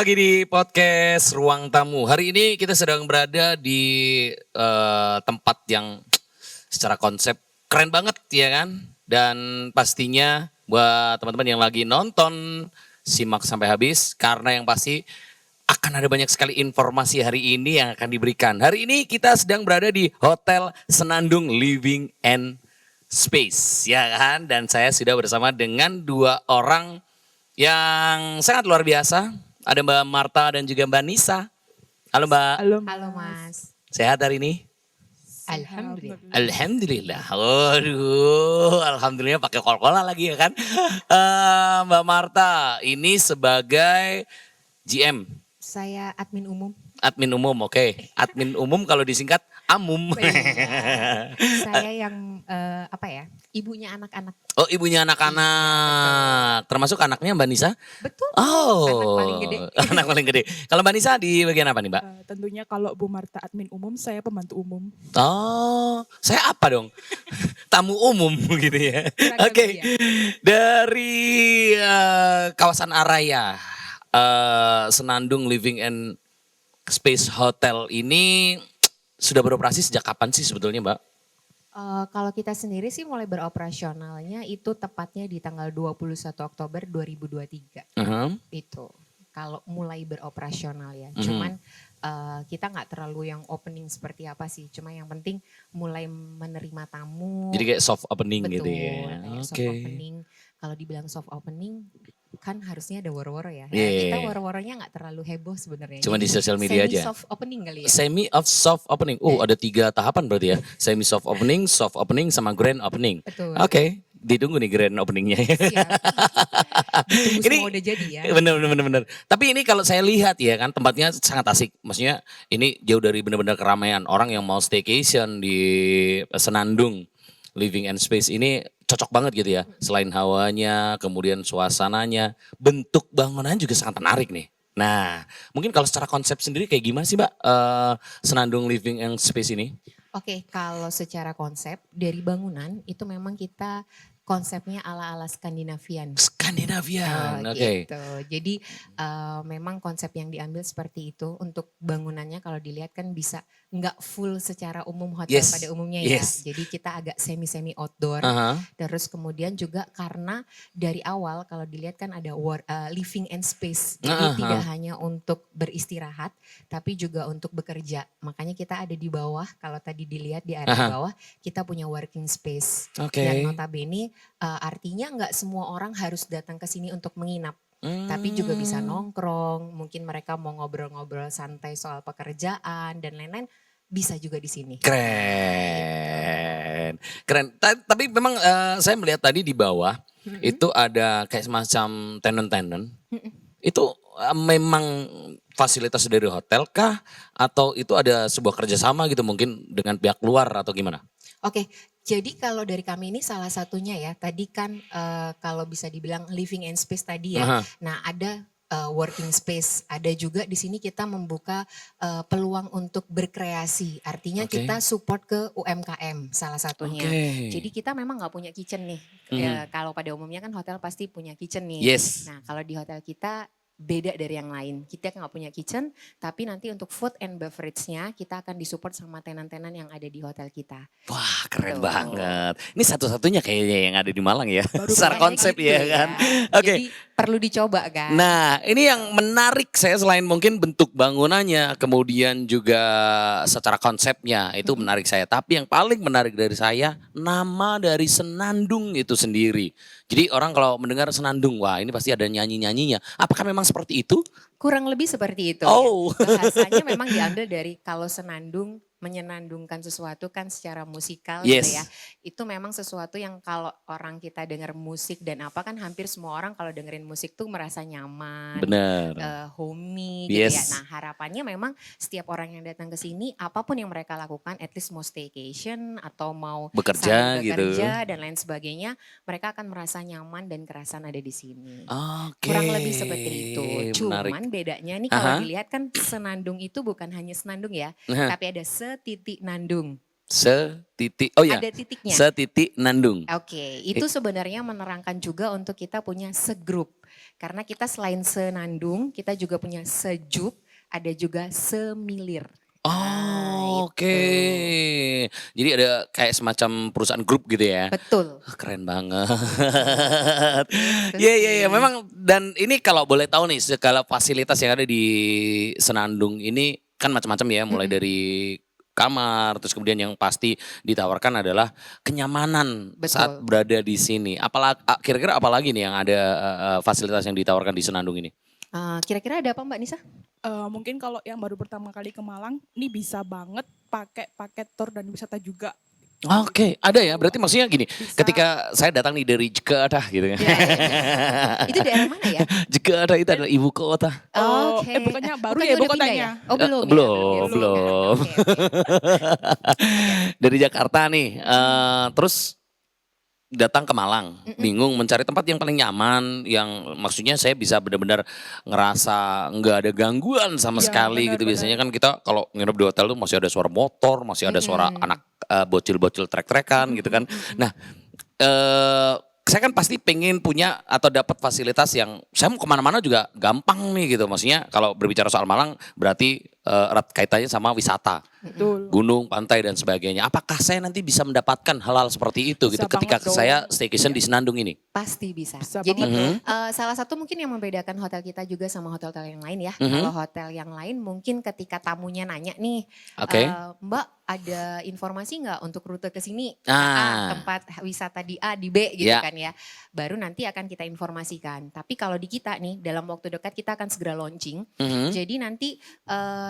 lagi di podcast Ruang Tamu. Hari ini kita sedang berada di tempat yang secara konsep keren banget ya kan. Dan pastinya buat teman-teman yang lagi nonton simak sampai habis. Karena yang pasti akan ada banyak sekali informasi hari ini yang akan diberikan. Hari ini kita sedang berada di Hotel Senandung Living and Space ya kan. Dan saya sudah bersama dengan dua orang yang sangat luar biasa. Ada Mbak Marta dan juga Mbak Nisa. Halo Mbak. Halo Mas. Sehat hari ini? Alhamdulillah. Alhamdulillah. Waduh, alhamdulillah pakai kol-kola lagi ya kan. Mbak Marta ini sebagai GM. Saya admin umum. Admin umum, oke. Admin umum kalau disingkat AMUM. Saya yang ibunya anak-anak. Oh, ibunya anak-anak. Termasuk anaknya Mbak Nisa? Betul. Oh, Anak paling gede. Anak paling gede. Kalau Mbak Nisa di bagian apa nih Mbak? Tentunya kalau Bu Marta admin umum, saya pembantu umum. Oh, saya apa dong? Tamu umum gitu ya. Kurang Oke, lebih ya. dari kawasan Araya, Senandung Living and Space Hotel ini sudah beroperasi sejak kapan sih sebetulnya Mbak? Kalau kita sendiri sih mulai beroperasionalnya itu tepatnya di tanggal 21 Oktober 2023. Itu kalau mulai beroperasional ya. Cuman kita nggak terlalu yang opening seperti apa sih. Cuma yang penting mulai menerima tamu. Jadi kayak soft opening Betul, gitu ya. kayak soft Oke. opening. Kalau dibilang soft opening kan harusnya ada woro-woro ya. Iya. Kita woro-woronya nggak terlalu heboh sebenarnya. Cuma Jadi di sosial media aja. soft opening kali ya. Semi of soft opening. Ada 3 tahapan berarti ya. Semi soft opening, sama grand opening. Betul. Oke, ditunggu nih grand openingnya. Siap. Ditunggu Ini semua udah jadi ya. bener. Tapi ini kalau saya lihat ya kan tempatnya sangat asik. Maksudnya ini jauh dari benar-benar keramaian. Orang yang mau staycation di Senandung Living and Space ini cocok banget gitu ya. Selain hawanya, kemudian suasananya, bentuk bangunan juga sangat menarik nih. Nah, mungkin kalau secara konsep sendiri kayak gimana sih Mbak Senandung Living and Space ini? Oke, kalau secara konsep dari bangunan itu memang kita konsepnya ala-ala Skandinavian. Skandinavian, oke. Gitu. Jadi memang konsep yang diambil seperti itu untuk bangunannya kalau dilihat kan bisa nggak full secara umum hotel Yes, pada umumnya ya. yes. Jadi kita agak semi-semi outdoor. Aha. Terus kemudian juga karena dari awal kalau dilihat kan ada living and space. Jadi tidak hanya untuk beristirahat tapi juga untuk bekerja. Makanya kita ada di bawah, kalau tadi dilihat di area bawah kita punya working space. Oke. Yang notabene artinya nggak semua orang harus datang ke sini untuk menginap. Tapi juga bisa nongkrong, mungkin mereka mau ngobrol-ngobrol santai soal pekerjaan dan lain-lain, bisa juga di sini. Keren. Tapi memang saya melihat tadi di bawah itu ada kayak semacam tenon-tenon. Itu memang fasilitas dari hotel kah? Atau itu ada sebuah kerjasama gitu mungkin dengan pihak luar atau gimana? Oke, jadi kalau dari kami ini salah satunya ya, tadi kan kalau bisa dibilang living and space tadi ya. Nah ada working space, ada juga di sini kita membuka peluang untuk berkreasi. Artinya kita support ke UMKM salah satunya. Jadi kita memang nggak punya kitchen nih. Ya, kalau pada umumnya kan hotel pasti punya kitchen nih. Yes. Nah kalau di hotel kita beda dari yang lain. Kita nggak punya kitchen, tapi nanti untuk food and beverage-nya kita akan disupport sama tenan-tenan yang ada di hotel kita. Wah keren Tuh. banget. Ini satu-satunya kayaknya yang ada di Malang ya. Baru Secara kayaknya konsep gitu ya kan. Oke. Jadi perlu dicoba kan. Nah ini yang menarik saya selain mungkin bentuk bangunannya. Kemudian juga secara konsepnya itu menarik saya. Tapi yang paling menarik dari saya nama dari Senandung itu sendiri. Jadi orang kalau mendengar Senandung, wah ini pasti ada nyanyi-nyanyinya. Apakah memang seperti itu? Kurang lebih seperti itu. Oh. Ya. Bahasanya memang diambil dari kalau senandung menyenandungkan sesuatu kan secara musikal Yes. gitu ya. Itu memang sesuatu yang kalau orang kita dengar musik dan apa kan hampir semua orang kalau dengerin musik tuh merasa nyaman. Bener. Homey gitu ya. Yes. Nah harapannya memang setiap orang yang datang ke sini apapun yang mereka lakukan at least mau staycation atau mau Bekerja sambil gitu. bekerja dan lain sebagainya mereka akan merasa nyaman dan kerasan ada di sini. Oke. Kurang lebih seperti itu. Menarik. Cuman bedanya nih kalau dilihat kan senandung itu bukan hanya senandung ya, tapi ada setitik nandung. Setitik, oh ya. Ada titiknya. Setitik Nandung. Oke, itu sebenarnya menerangkan juga untuk kita punya segrup. Karena kita selain Senandung, kita juga punya Sejuk, ada juga Semilir. Nah, Oke. Jadi ada kayak semacam perusahaan grup gitu ya. Betul. Keren banget. Gitu Iya iya iya sih. memang dan ini kalau boleh tahu nih segala fasilitas yang ada di Senandung ini kan macam-macam ya mulai dari kamar terus kemudian yang pasti ditawarkan adalah kenyamanan saat Betul. berada di sini. Apalagi kira-kira apalagi nih yang ada fasilitas yang ditawarkan di Senandung ini? Kira-kira ada apa Mbak Nisa? Mungkin kalau yang baru pertama kali ke Malang, ini bisa banget pakai paket tour dan wisata juga. Oke, ada ya. Berarti maksudnya gini, Bisa. ketika saya datang nih dari Jakarta gitu ya. Ya, itu daerah mana ya? Jakarta itu adalah ibu kota. Oke. Bukannya baru Bukannya ya ibu udah pindah kotanya? Oh belum ya? Belum, sih. belum. Oke, oke. Dari Jakarta nih, terus datang ke Malang, bingung mencari tempat yang paling nyaman, yang maksudnya saya bisa benar-benar ngerasa nggak ada gangguan sama Iya, sekali gitu. benar-benar. Biasanya kan kita kalau nginep di hotel tuh masih ada suara motor, masih ada suara anak bocil-bocil trek-trekan gitu kan. Nah, saya kan pasti pengen punya atau dapat fasilitas yang saya mau kemana-mana juga gampang nih gitu. Maksudnya kalau berbicara soal Malang berarti erat kaitannya sama wisata. Betul. Gunung, pantai dan sebagainya. Apakah saya nanti bisa mendapatkan hal-hal seperti itu Bisa gitu ketika banget dong. saya staycation di Senandung ini? Pasti bisa. Bisa Jadi banget salah satu mungkin yang membedakan hotel kita juga sama hotel-hotel yang lain ya. Mhm. Kalau hotel yang lain mungkin ketika tamunya nanya nih, Oke. Mbak ada informasi nggak untuk rute ke sini? Ah. Tempat wisata di A, di B gitu Ya. kan ya. Baru nanti akan kita informasikan. Tapi kalau di kita nih dalam waktu dekat kita akan segera launching. Mhm. Jadi nanti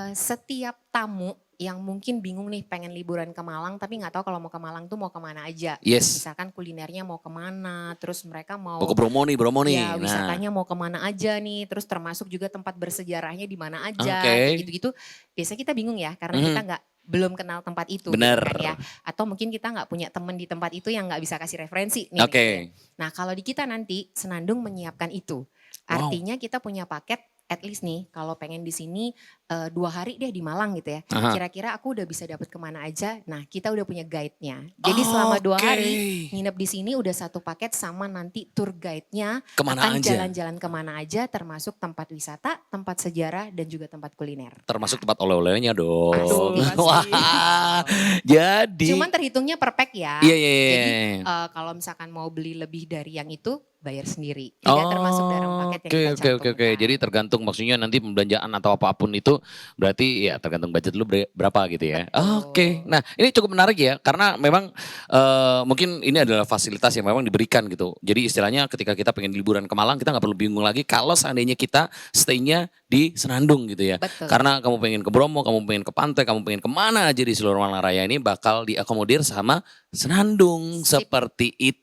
setiap tamu yang mungkin bingung nih pengen liburan ke Malang tapi nggak tahu kalau mau ke Malang tuh mau kemana aja. Yes. Misalkan kulinernya mau kemana, terus mereka Mau ke Bromo nih, Bromo nih. ya Nah, wisatanya mau kemana aja nih, terus termasuk juga tempat bersejarahnya di mana aja, Oke. kayak gitu-gitu. Biasanya kita bingung ya karena kita belum kenal tempat itu, gitu Bener. kan ya. Atau mungkin kita nggak punya teman di tempat itu yang nggak bisa kasih referensi nih. Oke. gitu ya. Nah kalau di kita nanti Senandung menyiapkan itu, Wow. artinya kita punya paket. At least nih, kalau pengen di sini 2 hari deh di Malang gitu ya. Aha. Kira-kira aku udah bisa dapat kemana aja. Nah, kita udah punya guide-nya. Jadi selama 2 Oke. hari nginep di sini udah satu paket sama nanti tour guide-nya Kemana akan aja? jalan-jalan kemana aja termasuk tempat wisata, tempat sejarah dan juga tempat kuliner. Termasuk tempat oleh-olehnya dong. Betul, pasti. Wah. Jadi. Cuman terhitungnya per pack ya. Iya, iya, iya, Jadi iya. kalau misalkan mau beli lebih dari yang itu bayar sendiri. Tidak termasuk dalam paket yang kita Oke. cantumkan. Jadi tergantung maksudnya nanti pembelanjaan atau apapun itu berarti ya tergantung budget lu berapa gitu ya. Betul. Oke. Nah, ini cukup menarik ya karena memang mungkin ini adalah fasilitas yang memang diberikan gitu. Jadi istilahnya ketika kita pengen liburan ke Malang kita nggak perlu bingung lagi kalau seandainya kita stay-nya di Senandung gitu ya. Betul. Karena kamu pengen ke Bromo, kamu pengen ke pantai, kamu pengen kemana aja di seluruh Malang Raya ini bakal diakomodir sama Senandung Sip. seperti itu.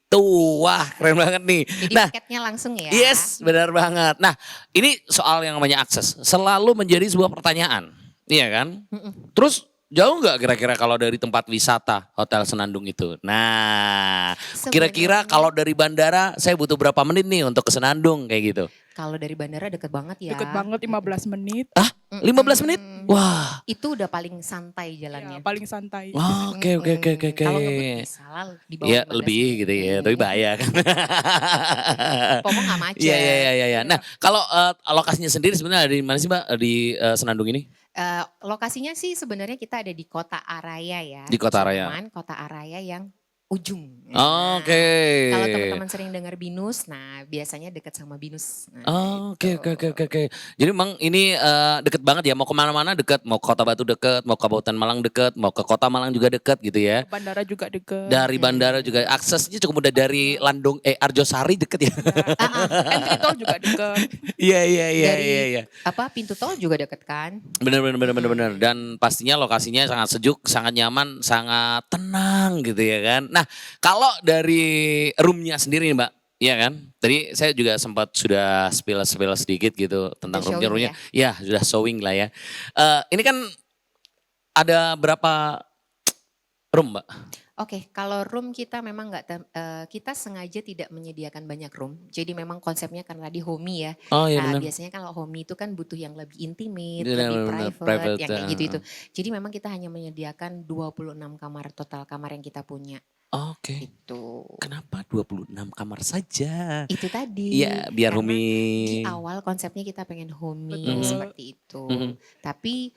Wah, keren banget nih. Jadi Nah, paketnya langsung ya. yes, benar banget. Nah, ini soal yang namanya akses selalu menjadi sebuah pertanyaan, iya kan? Terus jauh nggak kira-kira kalau dari tempat wisata Hotel Senandung itu? Nah, kira-kira Sebenarnya- kalau dari bandara saya butuh berapa menit nih untuk ke Senandung kayak gitu? Kalau dari bandara deket banget ya. Deket banget 15 menit. Ah, 15 menit? Wah, Itu udah paling santai jalannya. Ya, paling santai. oke. Kalau ngebut bisa lah di bawah Ya 15 lebih menit. gitu ya, tapi bahaya kan. Pokoknya nggak macet. Iya. Nah, kalau lokasinya sendiri sebenarnya ada di mana sih Mbak di Senandung ini? Lokasinya sih sebenarnya kita ada di Kota Araya ya. Di Kota Araya. Cuman Kota Araya yang ujung. Oke. Kalau teman-teman sering dengar Binus, nah biasanya dekat sama Binus. Nah, Oke. gitu. Jadi memang ini deket banget ya, mau kemana-mana deket, mau ke Kota Batu deket, mau ke Kabupaten Malang deket, mau ke Kota Malang juga deket gitu ya. Bandara juga deket. Dari bandara juga aksesnya cukup mudah dari Arjosari deket ya. Entry tol juga deket. Iya. Dari pintu tol juga deket kan? Bener. Dan pastinya lokasinya sangat sejuk, sangat nyaman, sangat tenang gitu ya kan. Nah kalau dari roomnya sendiri nih Mbak, iya kan? Tadi saya juga sempat sudah spill sedikit gitu tentang Udah roomnya. showing Ya sudah showing lah ya. Ini kan ada berapa room Mbak? Oke, kalau room kita memang kita sengaja tidak menyediakan banyak room. Jadi memang konsepnya karena di homey ya. Oh iya Nah, benar. biasanya kalau homey itu kan butuh yang lebih intimate, Benar, lebih benar, private, private, yang kayak gitu itu. Jadi memang kita hanya menyediakan 26 kamar total kamar yang kita punya. Oke. Gitu. Kenapa 26 kamar saja? Itu tadi. Iya, biar Karena di Humi. awal konsepnya kita pengen homey Betul. seperti itu. Mhm. Tapi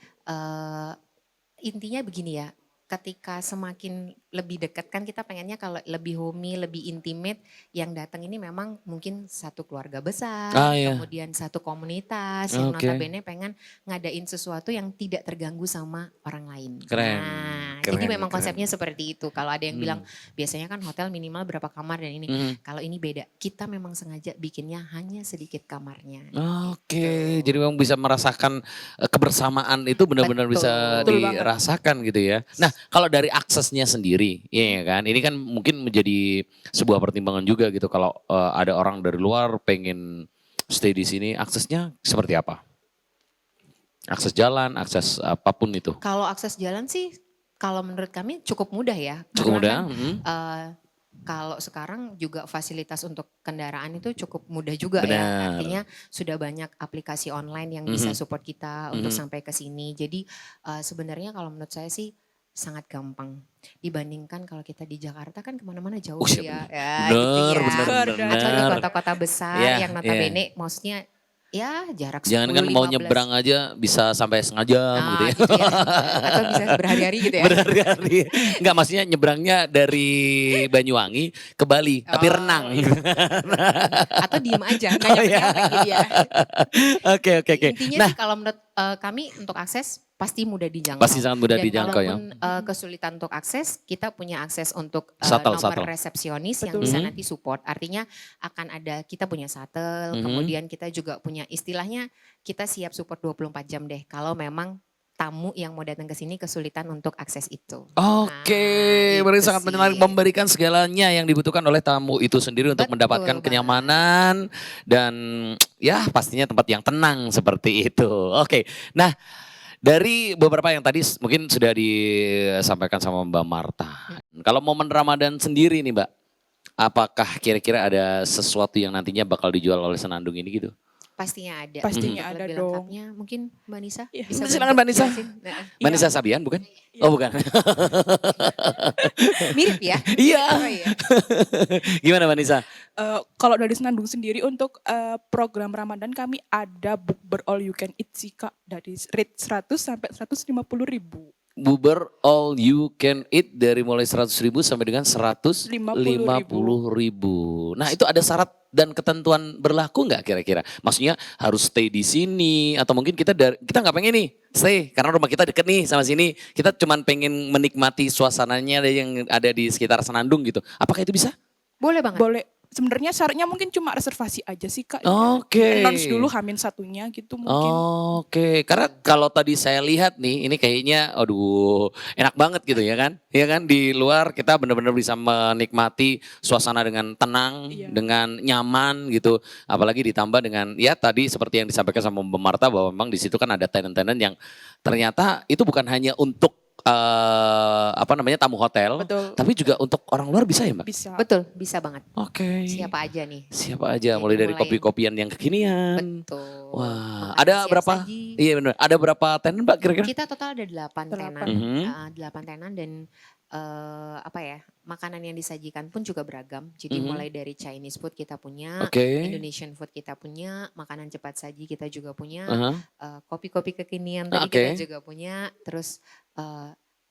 intinya begini ya, ketika semakin lebih dekat kan kita pengennya kalau lebih homey, lebih intimate, yang datang ini memang mungkin satu keluarga besar, Ah ya, kemudian satu komunitas yang oke. notabene pengen ngadain sesuatu yang tidak terganggu sama orang lain. Keren, Nah, jadi keren, memang keren. konsepnya seperti itu. Kalau ada yang bilang Hmm. biasanya kan hotel minimal berapa kamar dan ini. Mhm. Kalau ini beda, kita memang sengaja bikinnya hanya sedikit kamarnya. Oke, Gitu. jadi memang bisa merasakan kebersamaan itu benar-benar bisa Betul. Betul banget. dirasakan gitu ya. Nah, kalau dari aksesnya sendiri, ya kan, ini kan mungkin menjadi sebuah pertimbangan juga gitu kalau ada orang dari luar pengen stay di sini, aksesnya seperti apa? Akses jalan, akses apapun itu. Kalau akses jalan sih, kalau menurut kami cukup mudah ya. Cukup Karena mudah. kan kalau sekarang juga fasilitas untuk kendaraan itu cukup mudah juga ya. Benar. Artinya sudah banyak aplikasi online yang Mhm. bisa support kita untuk Mhm. sampai ke sini. Jadi sebenarnya kalau menurut saya sih sangat gampang dibandingkan kalau kita di Jakarta kan kemana-mana jauh Oh, iya ya, benar. ya Benar, gitu ya. benar, Atau di benar. kota-kota besar Iya, yang iya. notabene maksudnya ya jarak 10, Jangan kan mau 15. nyebrang aja bisa sampai setengah jam gitu Nah ya. gitu ya. Atau bisa berhari-hari gitu ya. Berhari-hari. Enggak, maksudnya nyebrangnya dari Banyuwangi ke Bali, tapi Oh, renang. iya. Atau diem aja, nggak Oh, iya. nyampe-nyampe gitu ya. Oke, oke, oke. Intinya Nah, sih kalau menurut kami untuk akses pasti mudah dijangkau. pasti sangat mudah Dan dijangkau ya. kalaupun kesulitan untuk akses, kita punya akses untuk Shuttle, nomor shuttle. resepsionis yang Betul. bisa Mhm. nanti support. Artinya akan ada, kita punya shuttle, Mhm. kemudian kita juga punya istilahnya kita siap support 24 jam deh. Kalau memang tamu yang mau datang ke sini kesulitan untuk akses itu. Oke, Nah, berarti itu sangat menarik, sih. memberikan segalanya yang dibutuhkan oleh tamu itu sendiri untuk Betul mendapatkan banget. kenyamanan dan ya pastinya tempat yang tenang seperti itu. Oke, nah dari beberapa yang tadi mungkin sudah disampaikan sama Mbak Marta. Kalau momen Ramadan sendiri nih Mbak, apakah kira-kira ada sesuatu yang nantinya bakal dijual oleh Senandung ini gitu? Pastinya ada. Pastinya Untuk ada lebih dong. lengkapnya mungkin Mbak Nisa Iya. bisa Silakan bantu Mbak Nisa. jelasin. Nah, Mbak Iya. Nisa Sabian bukan? Iya. Oh bukan. mirip ya? Iya. Oh iya. Gimana Mbak Nisa? Kalau dari Senandung sendiri untuk program Ramadan kami ada bukber all you can eat sih Kak, dari rate 100 sampai 150.000. Buber all you can eat dari mulai 100.000 sampai dengan 150.000. Nah itu ada syarat dan ketentuan berlaku nggak kira-kira? Maksudnya harus stay di sini atau mungkin kita nggak pengen nih stay karena rumah kita deket nih sama sini. Kita cuman pengen menikmati suasananya yang ada di sekitar Senandung gitu. Apakah itu bisa? Boleh banget. Boleh. Sebenarnya syaratnya mungkin cuma reservasi aja sih Kak. Oke. Announce dulu Hamin satunya gitu mungkin. Oke, karena kalau tadi saya lihat nih, ini kayaknya, aduh, enak banget gitu ya kan? Ya kan di luar kita benar-benar bisa menikmati suasana dengan tenang, Iya. dengan nyaman gitu. Apalagi ditambah dengan ya tadi seperti yang disampaikan sama Mbak Marta bahwa memang di situ kan ada tenant-tenant yang ternyata itu bukan hanya untuk tamu hotel, Betul. tapi juga untuk orang luar bisa ya Mbak? Bisa. Betul, bisa banget. Oke. Siapa aja nih? Siapa aja, Jadi mulai dari mulai- kopi-kopian yang kekinian. Betul. Wah, Makanan ada siap berapa? saji. Iya benar. Ada berapa tenan Mbak kira-kira? Kita total ada 8 Delapan. tenan. Mhm. 8 tenan dan makanan yang disajikan pun juga beragam. Jadi Mhm. mulai dari Chinese food kita punya, Oke. Indonesian food kita punya, makanan cepat saji kita juga punya, Aha. kopi-kopi kekinian tadi Oke. kita juga punya, terus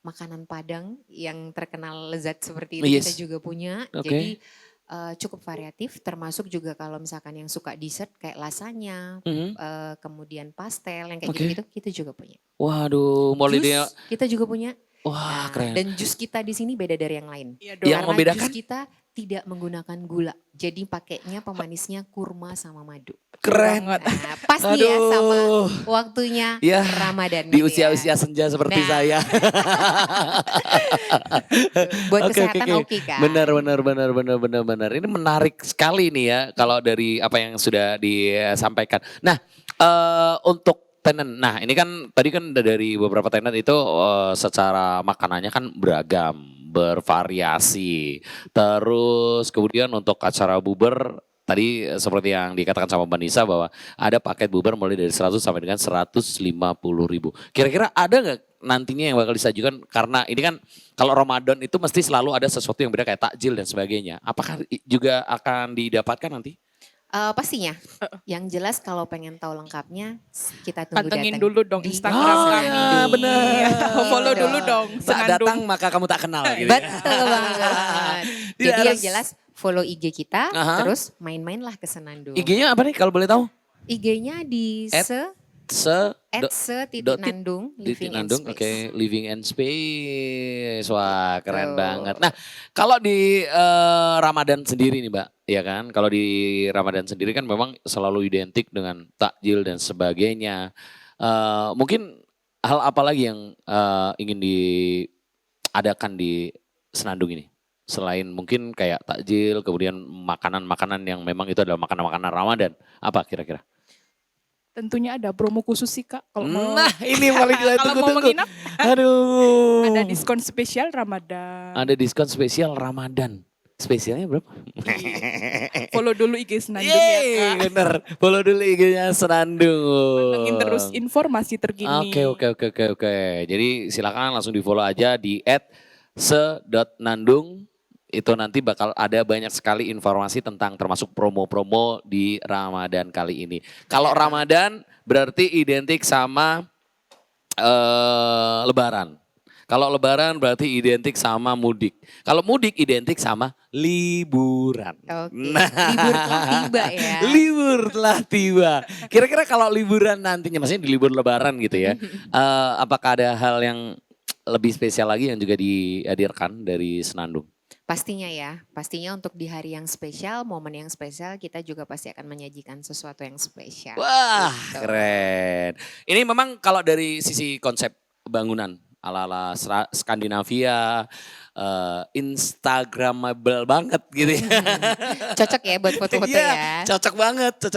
makanan Padang yang terkenal lezat seperti itu Yes. kita juga punya. Oke. Jadi cukup variatif, termasuk juga kalau misalkan yang suka dessert kayak lasanya, Mhm. kemudian pastel yang kayak Oke. gitu-gitu kita juga punya. Waduh, mulai Jus dia. kita juga punya. Wah, Nah, keren. dan jus kita di sini beda dari yang lain. Iya dong. Yang Karena membedakan? jus kita tidak menggunakan gula. Jadi pakainya pemanisnya kurma sama madu. Keren. banget. Nah, pas nih ya sama Aduh. waktunya Ya, Ramadan. Di gitu ya. usia-usia senja seperti Nah. saya. Buat Oke, kesehatan oke kan. Benar. Ini menarik sekali nih ya kalau dari apa yang sudah disampaikan. Nah, untuk tenan. Nah, ini kan tadi kan dari beberapa tenan itu secara makanannya kan beragam, bervariasi. Terus kemudian untuk acara buber tadi seperti yang dikatakan sama Mbak Nisa bahwa ada paket bubar mulai dari 100 sampai dengan 150.000. Kira-kira ada nggak nantinya yang bakal disajikan? Karena ini kan kalau Ramadan itu mesti selalu ada sesuatu yang beda kayak takjil dan sebagainya. Apakah juga akan didapatkan nanti? Pastinya. Yang jelas kalau pengen tahu lengkapnya kita tunggu Pantengin datang dulu dong di Instagram kami. ya, bener. Follow Gitu. dulu dong. Tak Senandung. datang maka kamu tak kenal gitu ya. Betul banget. Tidak Jadi yang harus- jelas follow IG kita, Aha. terus main-mainlah ke Senandung. IG-nya apa nih kalau boleh tahu? IG-nya di At @se_nandung living and Nandung, space. oke, living and space. Wah, keren Betul. banget. Nah, kalau di Ramadan sendiri nih, Mbak, ya kan? Kalau di Ramadan sendiri kan memang selalu identik dengan takjil dan sebagainya. Mungkin hal apa lagi yang ingin diadakan di Senandung ini? Selain mungkin kayak takjil, kemudian makanan-makanan yang memang itu adalah makanan-makanan Ramadan. Apa kira-kira? Tentunya ada promo khusus sih Kak. Kalau mau, Nah, ini yang paling kita kalau mau tunggu-tunggu. menginap Aduh. ada diskon spesial Ramadan. Ada diskon spesial Ramadan. Spesialnya berapa? Follow dulu IG Senandung ya Yeay, Kak. bener. Follow dulu IG-nya Senandung. Pantengin terus informasi terkini. Oke. Jadi silakan langsung di follow aja di @se.nandung. Itu nanti bakal ada banyak sekali informasi tentang termasuk promo-promo di Ramadan kali ini. Kalau Ramadan berarti identik sama Lebaran. Kalau Lebaran berarti identik sama mudik. Kalau mudik identik sama liburan. Oke. Nah, Libur telah tiba ya. libur telah tiba. Kira-kira kalau liburan nantinya, maksudnya di libur Lebaran gitu ya, apakah ada hal yang lebih spesial lagi yang juga dihadirkan dari Senandung? Pastinya ya, pastinya untuk di hari yang spesial, momen yang spesial kita juga pasti akan menyajikan sesuatu yang spesial. Wah, Gitu. keren. Ini memang kalau dari sisi konsep bangunan ala-ala Skandinavia, Instagramable banget gitu ya. Cocok ya buat foto-foto Iya, ya. cocok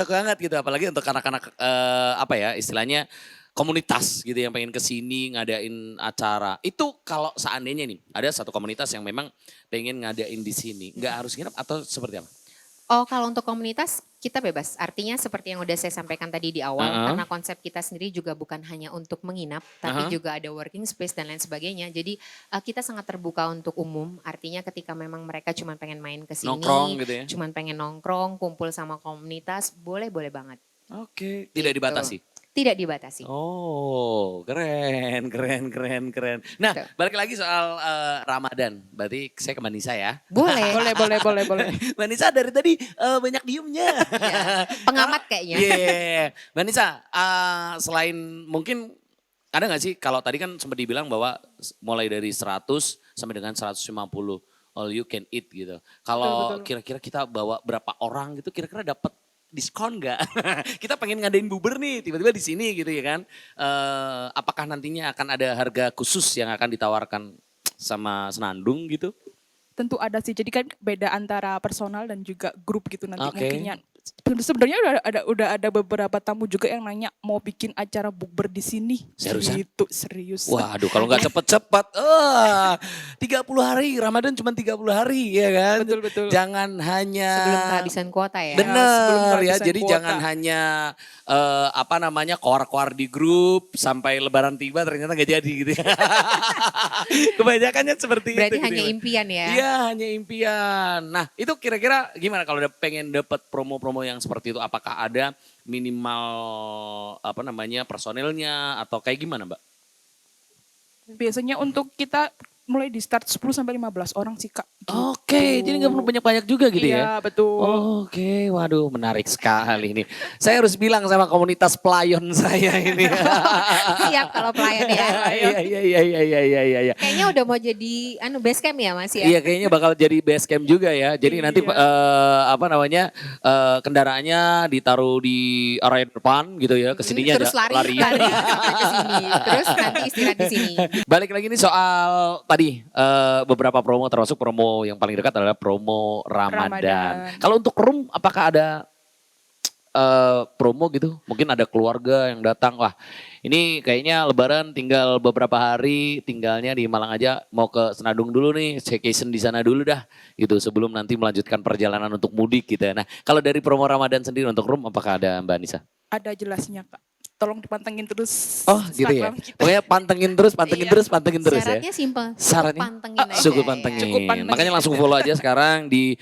banget gitu. Apalagi untuk anak-anak apa ya istilahnya komunitas gitu yang pengen kesini ngadain acara. Itu kalau seandainya nih ada satu komunitas yang memang pengen ngadain di sini, nggak harus nginep atau seperti apa? Oh, kalau untuk komunitas kita bebas. Artinya seperti yang udah saya sampaikan tadi di awal, karena konsep kita sendiri juga bukan hanya untuk menginap, tapi juga ada working space dan lain sebagainya. Jadi kita sangat terbuka untuk umum. Artinya ketika memang mereka cuma pengen main ke sini, Nongkrong gitu ya? cuma pengen nongkrong, kumpul sama komunitas, boleh tidak Oke, tidak Gitu. dibatasi. Tidak dibatasi. Oh, keren. Nah, Tuh. balik lagi soal Ramadan. Berarti saya ke Mbak Nisa ya. Boleh. Boleh. Mbak Nisa dari tadi banyak diemnya. Ya, pengamat kayaknya. Iya. Mbak Nisa, selain mungkin ada nggak sih kalau tadi kan sempat dibilang bahwa mulai dari 100 sampai dengan 150 all you can eat gitu. Kalau Betul. kira-kira kita bawa berapa orang gitu kira-kira dapat diskon nggak? Kita pengen ngadain bubur nih tiba-tiba di sini gitu ya kan. Apakah nantinya akan ada harga khusus yang akan ditawarkan sama Senandung gitu? Tentu ada sih. Jadi kan beda antara personal dan juga grup gitu nanti Oke. mungkinnya. Sebenarnya udah ada beberapa tamu juga yang nanya mau bikin acara bukber di sini. Seriusan? Gitu, serius. Waduh kalau nggak cepet-cepet, 30 hari, Ramadan cuma 30 hari ya kan. Betul. Jangan hanya. Sebelum kehabisan kuota ya. sebelum Bener ya, kehabisan jadi kuota. jangan hanya koar-koar di grup sampai lebaran tiba ternyata nggak jadi gitu ya. Kebanyakannya seperti Berarti itu. hanya gitu. impian ya. Iya hanya impian. Nah itu kira-kira gimana kalau udah pengen dapat promo-promo yang seperti itu? Apakah ada minimal personilnya atau kayak gimana Mbak? Biasanya untuk kita mulai di start 10 sampai 15 orang sih Kak. Gitu. Oke, jadi nggak perlu banyak-banyak juga gitu ya? Iya, betul. Oke, waduh menarik sekali ini. Saya harus bilang sama komunitas pelayon saya ini. Siap kalau pelayan ya. Iya. Kayaknya udah mau jadi base camp ya Mas ya. Iya kayaknya bakal jadi base camp juga ya. Jadi nanti kendaraannya ditaruh di area depan gitu ya. Kesininya Terus lari sampai ke sini. Terus nanti istirahat di sini. Balik lagi nih soal tadi beberapa promo termasuk promo yang paling dekat adalah promo Ramadan. Ramadan. Kalau untuk room apakah ada promo gitu? Mungkin ada keluarga yang datang, wah ini kayaknya lebaran tinggal beberapa hari, tinggalnya di Malang aja, mau ke Senandung dulu nih, staycation di sana dulu dah gitu sebelum nanti melanjutkan perjalanan untuk mudik gitu ya. Nah kalau dari promo Ramadan sendiri untuk room apakah ada Mbak Nisa? Ada jelasnya Kak. tolong dipantengin terus Oh gitu ya. Instagram kita. Pokoknya pantengin terus, pantengin Iya. terus, pantengin terus ya. Syaratnya simpel. Syaratnya? Pantengin aja. Cukup ya. pantengin. Cukup pantengin Makanya langsung aja. follow aja sekarang di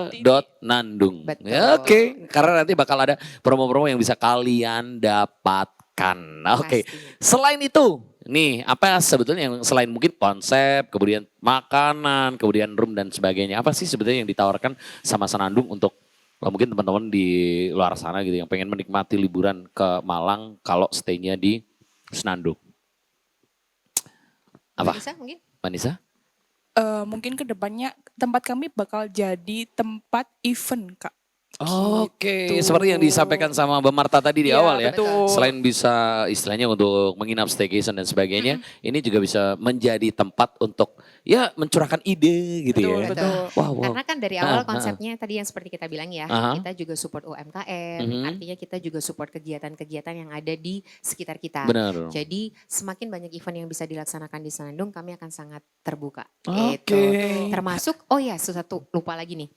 @se.nandung. Betul. Ya, oke, karena nanti bakal ada promo-promo yang bisa kalian dapatkan. Oke. Pastinya. Selain itu, nih apa sebetulnya yang selain mungkin konsep, kemudian makanan, kemudian room dan sebagainya. Apa sih sebetulnya yang ditawarkan sama Senandung untuk mungkin teman-teman di luar sana gitu yang pengen menikmati liburan ke Malang kalau stay-nya di Senandung. Apa? Bisa mungkin? Manisa? Mungkin kedepannya tempat kami bakal jadi tempat event Kak. Oke, Gitu. seperti yang disampaikan sama Mbak Marta tadi di Iya, awal ya. betul. Selain bisa istilahnya untuk menginap staycation dan sebagainya, ini juga bisa menjadi tempat untuk ya mencurahkan ide gitu Betul, ya. betul. Wow, wow. Karena kan dari awal konsepnya tadi yang seperti kita bilang ya, Aha. kita juga support UMKM, Mhm. artinya kita juga support kegiatan-kegiatan yang ada di sekitar kita. Benar. Jadi semakin banyak event yang bisa dilaksanakan di Senandung, kami akan sangat terbuka. Oke. Gitu. Termasuk, oh ya satu lupa lagi nih,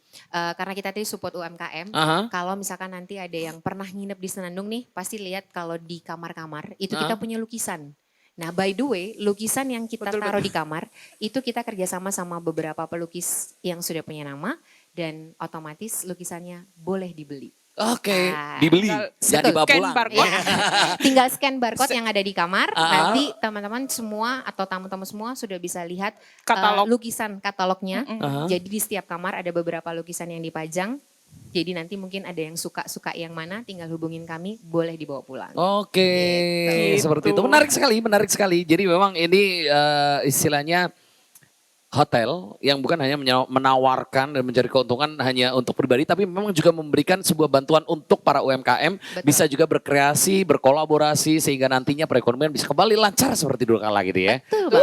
karena kita tadi support UMKM, Aha. kalau misalkan nanti ada yang pernah nginep di Senandung nih, pasti lihat kalau di kamar-kamar itu kita punya lukisan. Nah, by the way, lukisan yang kita Betul, taruh di kamar itu kita kerjasama sama beberapa pelukis yang sudah punya nama dan otomatis lukisannya boleh dibeli. Oke, Ah, dibeli, tinggal jangan dibawa scan pulang. barcode. Ya, tinggal scan barcode yang ada di kamar, Ah. nanti teman-teman semua atau tamu-tamu semua sudah bisa lihat Katalog. lukisan katalognya. Aha. Jadi di setiap kamar ada beberapa lukisan yang dipajang. Jadi nanti mungkin ada yang suka yang mana, tinggal hubungin kami, boleh dibawa pulang. Oke, Gitu. seperti itu. Menarik sekali, menarik sekali. Jadi memang ini istilahnya hotel yang bukan hanya menawarkan dan mencari keuntungan hanya untuk pribadi, tapi memang juga memberikan sebuah bantuan untuk para UMKM, Betul. bisa juga berkreasi, berkolaborasi, sehingga nantinya perekonomian bisa kembali lancar seperti dulu kala gitu ya. Betul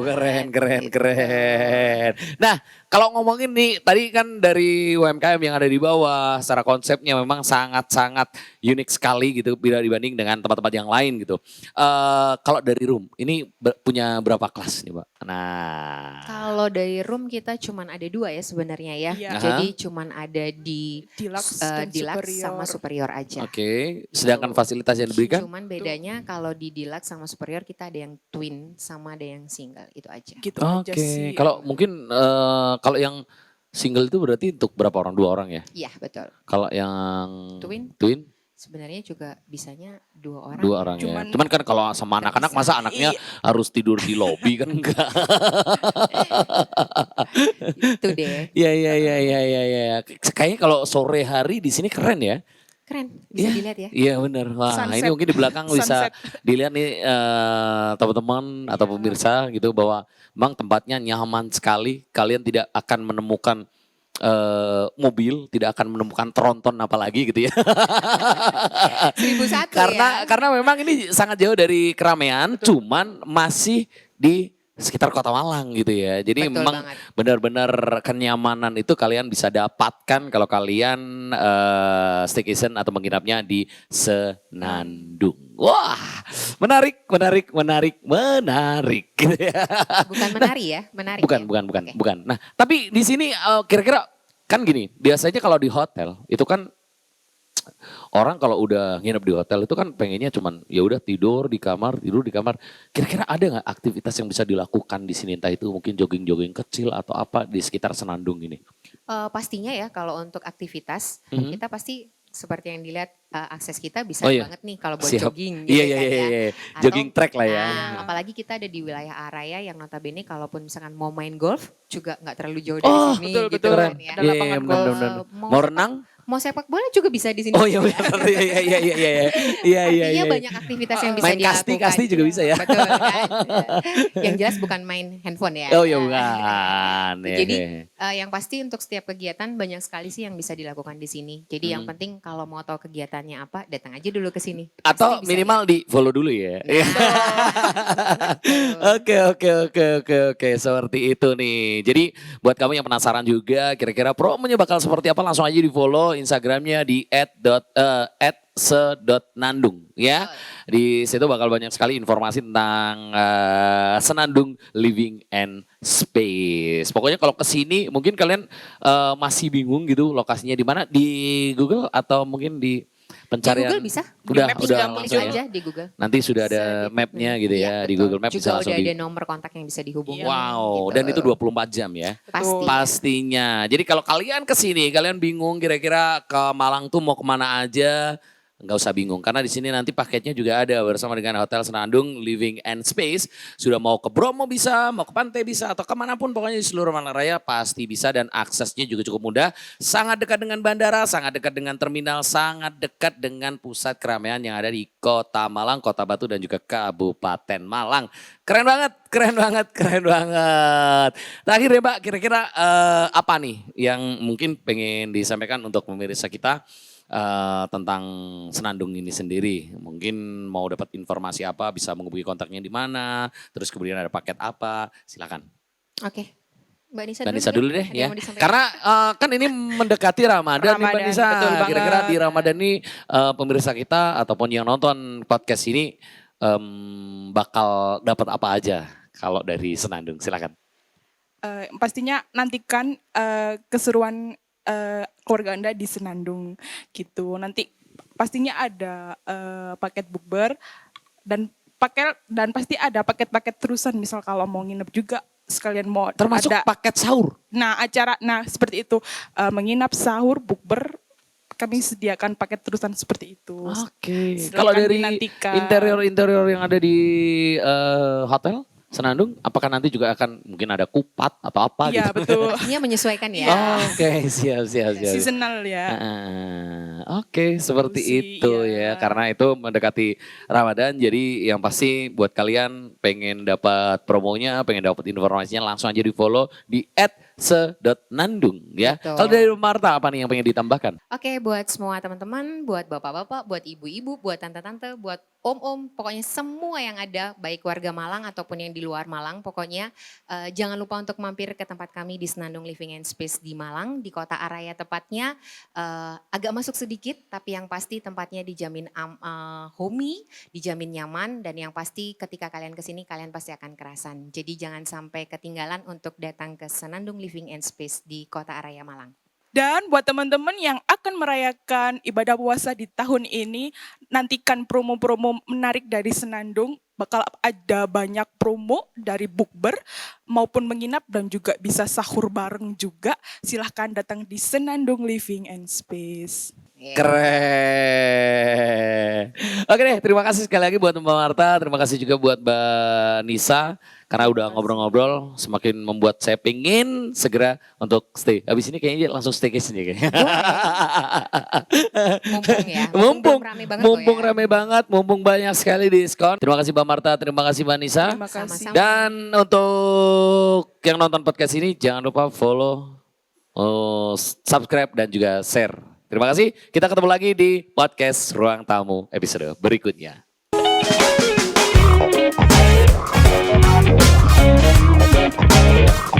banget. Keren, keren, Gitu. keren. Nah, kalau ngomongin nih, tadi kan dari UMKM yang ada di bawah, secara konsepnya memang sangat-sangat unik sekali gitu, bila dibanding dengan tempat-tempat yang lain gitu. Kalau dari room, ini punya berapa kelas nih, Mbak? Nah, Kalau dari room kita cuman ada 2 ya sebenarnya ya. Iya. Jadi cuman ada di Deluxe dan deluxe superior. sama superior aja. oke. Sedangkan fasilitas yang diberikan? Cuman bedanya kalau di deluxe sama superior kita ada yang twin sama ada yang single, itu aja. Gitu aja Oke, sih. kalau mungkin kalau yang single itu berarti untuk berapa orang? 2 orang ya? Iya betul. Kalau yang Twin? Sebenarnya juga bisanya 2 orang. 2 orang ya. Cuman- Cuman kan kalau sama Nggak anak-anak bisa. masa anaknya harus tidur di lobi kan enggak. Itu deh. Iya iya iya iya iya iya. Kayaknya kalau sore hari di sini keren ya. Keren, bisa Iya. dilihat ya. Iya benar. Wah, Sunset. ini mungkin di belakang bisa Sunset. dilihat nih teman-teman atau pemirsa gitu bahwa memang tempatnya nyaman sekali. Kalian tidak akan menemukan mobil, tidak akan menemukan tronton apalagi gitu ya. 1001 ya. Karena memang ini sangat jauh dari keramaian, cuman masih di sekitar Kota Malang gitu ya. Jadi Betul memang banget. benar-benar kenyamanan itu kalian bisa dapatkan kalau kalian staycation atau menginapnya di Senandung. Wah, menarik, menarik, menarik, menarik. Gitu ya. Bukan menari ya, menarik Bukan, ya. bukan, bukan, Oke. bukan. Nah, tapi di sini kira-kira kan gini, biasanya kalau di hotel itu kan orang kalau udah nginep di hotel itu kan pengennya cuman ya udah tidur di kamar, tidur di kamar. Kira-kira ada nggak aktivitas yang bisa dilakukan di sini, entah itu mungkin jogging-jogging kecil atau apa di sekitar Senandung ini? Pastinya ya kalau untuk aktivitas Mhm. kita pasti seperti yang dilihat akses kita bisa Oh iya. banget nih kalau buat Siap. jogging Iya, gitu iya, kan iya, ya. iya. Atau, Jogging track lah ya. apalagi kita ada di wilayah area yang notabene kalaupun misalkan mau main golf juga nggak terlalu jauh dari Oh, sini betul, gitu betul. kan Keren. ya. Ada Iya, lapangan iya, golf. benar-benar. Mau renang? Mau sepak bola juga bisa di sini. Oh iya benar. Iya, iya, iya, iya, iya. Iya, iya, Artinya iya. banyak aktivitas yang bisa Main dilakukan. kasti juga bisa ya. Betul kan. Yang jelas bukan main handphone ya. Oh iya bukan. Iya, Jadi iya. yang pasti untuk setiap kegiatan banyak sekali sih yang bisa dilakukan di sini. Jadi yang penting kalau mau tahu kegiatannya apa, datang aja dulu ke sini. Atau Pasti bisa minimal di follow dulu ya. Nah, Oke oke oke oke oke seperti itu nih. Jadi buat kamu yang penasaran juga kira-kira promonya bakal seperti apa langsung aja di follow Instagramnya di @se.nandung ya. Di situ bakal banyak sekali informasi tentang Senandung Living and Space. Pokoknya kalau kesini mungkin kalian masih bingung gitu lokasinya di mana, di Google atau mungkin di pencarian. Di Google bisa. Udah Maps udah juga langsung muncul. ya. aja di Google. Nanti sudah ada Bisa mapnya gitu Iya, ya di betul. Google Maps bisa Juga langsung udah di. ada nomor kontak yang bisa dihubungi. Wow, gitu. dan itu 24 jam ya. Pasti. Pastinya. Jadi kalau kalian kesini, kalian bingung kira-kira ke Malang tuh mau kemana aja, nggak usah bingung. Karena di sini nanti paketnya juga ada bersama dengan Hotel Senandung Living and Space. Sudah mau ke Bromo bisa, mau ke pantai bisa, atau kemanapun pokoknya di seluruh Malang Raya pasti bisa. Dan aksesnya juga cukup mudah. Sangat dekat dengan bandara, sangat dekat dengan terminal, sangat dekat dengan pusat keramaian yang ada di Kota Malang, Kota Batu, dan juga Kabupaten Malang. Keren banget, keren banget, keren banget. Terakhir ya Mbak, kira-kira apa nih yang mungkin pengen disampaikan untuk pemirsa kita tentang Senandung ini sendiri? Mungkin mau dapat informasi apa, bisa menghubungi kontaknya di mana, terus kemudian ada paket apa, silakan. Oke. Mbak Nisa Mbak Nisa dulu deh Ada ya. yang mau disampaikan? Karena kan ini mendekati Ramadan nih Mbak Ramadan, Nisa. betul banget. Kira-kira di Ramadan ini pemirsa kita ataupun yang nonton podcast ini bakal dapat apa aja kalau dari Senandung? Silakan. Pastinya nantikan keseruan keluarga Anda di Senandung gitu. Nanti pastinya ada paket bukber dan pasti ada paket-paket terusan, misal kalau mau nginep juga sekalian mau Termasuk ada paket sahur. nah seperti itu, menginap, sahur, bukber, kami sediakan paket terusan seperti itu. Oke. Silakan Kalau dari dinantikan. interior yang ada di hotel Senandung, apakah nanti juga akan mungkin ada kupat atau apa Iya gitu? betul. Pastinya menyesuaikan ya. Oke, siap. Seasonal ya. Oke, seperti Sih, itu iya. ya. Karena itu mendekati Ramadan, jadi yang pasti buat kalian pengen dapat promonya, pengen dapat informasinya, langsung aja di follow di @se.nandung ya. Betul. Kalau dari Marta apa nih yang pengen ditambahkan? Oke, buat semua teman-teman, buat bapak-bapak, buat ibu-ibu, buat tante-tante, buat om-om, pokoknya semua yang ada, baik warga Malang ataupun yang di luar Malang, pokoknya jangan lupa untuk mampir ke tempat kami di Senandung Living and Space di Malang, di Kota Araya tepatnya. Agak masuk sedikit, tapi yang pasti tempatnya dijamin homey, dijamin nyaman, dan yang pasti ketika kalian kesini kalian pasti akan kerasan. Jadi jangan sampai ketinggalan untuk datang ke Senandung Living and Space di Kota Araya Malang. Dan buat teman-teman yang akan merayakan ibadah puasa di tahun ini, nantikan promo-promo menarik dari Senandung. Bakal ada banyak promo dari bukber maupun menginap dan juga bisa sahur bareng juga. Silahkan datang di Senandung Living and Space. Keren. Oke deh, terima kasih sekali lagi buat Mbak Marta, terima kasih juga buat Mbak Nisa. Karena udah ngobrol-ngobrol, semakin membuat saya pengen segera untuk stay. Habis ini kayaknya langsung staycation ya kayaknya. Mumpung ya. Mumpung belum rame banget mumpung kok ya. rame banget, mumpung banyak sekali diskon. Terima kasih Mbak Marta, terima kasih Mbak Nisa. Terima kasih. Sama-sama. Dan untuk yang nonton podcast ini jangan lupa follow, subscribe dan juga share. Terima kasih. Kita ketemu lagi di podcast Ruang Tamu episode berikutnya. We'll be right back.